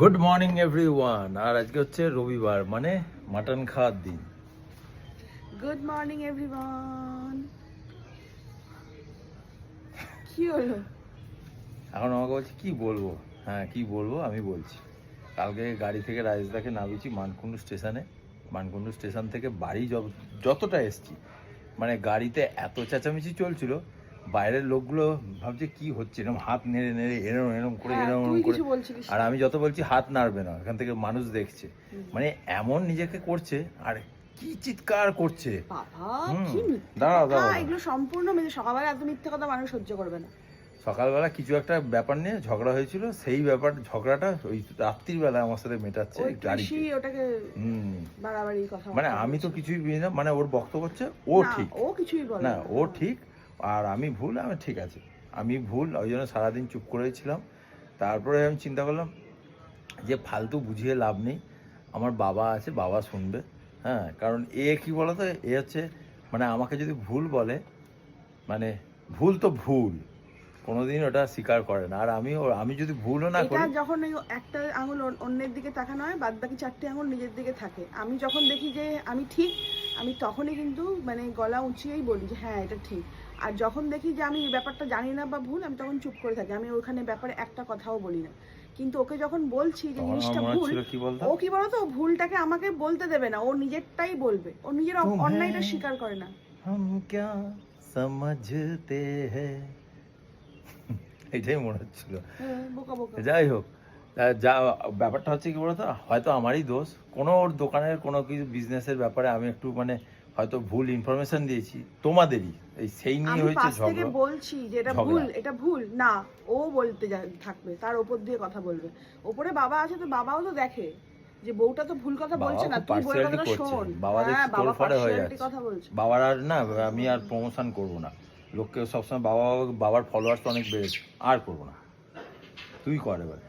Good morning everyone. আর আজকে হচ্ছে রবিবার, মানে মাটন খাওয়ার দিন। Good morning everyone. কি হলো? এখন আমাকে বলছি কি বলবো। হ্যাঁ কি বলবো আমি বলছি। কালকে গাড়ি থেকে রাজদাকে নামিয়েছি মানকুণ্ডু স্টেশনে। মানকুণ্ডু স্টেশন থেকে বাড়ি যতটা এসছি, মানে গাড়িতে এত চেঁচামেচি চলছিল, বাইরের লোকগুলো ভাবছে কি হচ্ছে, এরকম হাত নেড়ে নেড়ে এরম এরম করে এরম তুই করে। কিছু বলছিলিস আর আমি যত বলছি হাত নাড়বে না, এখান থেকে মানুষ দেখছে, মানে এমন নিজেকে করছে। আর কি চিৎকার করছে। বাবা, হুম, কি মিথ্যে দাঁড়াও কথা, দাঁড়াও। এগুলো সম্পূর্ণ মিথ্যে। সকালবেলা এত মিথ্যে কথা মানুষ সহ্য করবে না। সকালবেলা কিছু একটা ব্যাপার নিয়ে ঝগড়া হয়েছিল, সেই ব্যাপার ঝগড়াটা ওই রাত্রির বেলা আমার সাথে মেটাচ্ছে ওই গাড়িতে। কৃষি ওটাকে বাড়াবাড়ি কথা মানে আমি তো কিছুই বুঝি না, মানে ওর বক্তব্য হচ্ছে ও না, ঠিক ও কিছুই বলে না, না। ও ঠিক আর আমি ভুল। আমি ঠিক আছে, আমি ভুল, ওই জন্য সারাদিন চুপ করেছিলাম। তারপরে আমি চিন্তা করলাম যে ফালতু বুঝিয়ে লাভ নেই, আমার বাবা আছে, বাবা শুনবে। হ্যাঁ, কারণ এ কি বলতো, এ হচ্ছে মানে আমাকে যদি ভুল বলে, মানে ভুল তো ভুল, কোনোদিন ওটা স্বীকার করে না। আর আমি যদি ভুলও না এটা করি, যখন এই একটা আঙুল অন্যের দিকে তাকানো হয়, বাদ বাকি চারটে আঙুল নিজের দিকে থাকে। আমি যখন দেখি যে আমি ঠিক, আমি তখনই কিন্তু মানে গলা উঁচিয়েই বলি যে হ্যাঁ এটা ঠিক। আর যখন দেখি যে আমি এই ব্যাপারটা জানি না বা ভুল, আমি তখন চুপ করে থাকি, আমি ওখানে ব্যাপারে একটা কথাও বলি না। কিন্তু ওকে যখন বলছি যে তখন আমার জিনিসটা মনে ভুল, হচ্ছিল কি বলতো, ও কি বলতো, ও ভুলটাকে আমাকে বলতে দেবে না, ও নিজেরটাই বলবে, ও নিজের অন্যায়টা স্বীকার করে না। হাম ক্যা সমঝতে হ্যায়, এটাই মনে হচ্ছিল। বোকা বোকা। যাই হোক, যা ব্যাপারটা হচ্ছে কি বলতো, হয়তো আমারই দোষ, কোনো ওর দোকানের কোনো কিছু বিজনেসের ব্যাপারে আমি একটু মানে হয়তো ভুল ইনফরমেশন দিয়েছি তোমাদেরই, এই সেই নিয়ে আমি হয়েছে পাশ থেকে ঝগড়া। বলছি যে এটা ভুল, এটা ভুল না, ও বলতে থাকবে, তার ওপর দিয়ে কথা বলবে। ওপরে বাবা আছে, তো বাবাও তো দেখে যে বউটা তো ভুল কথা বলছে না, তুই বউয়ের কথাটা শোন। বাবা হ্যাঁ, দেখছি বাবা তোলফাড়ে হয়ে পার্সিয়ালিটি যাচ্ছে। কথা বলছে। বাবার আর না, আমি আর প্রমোশন করবো না, লোককে সবসময় বাবার ফলোয়ার্স অনেক বেড়েছে, আর করবো না। তুই কর এবার।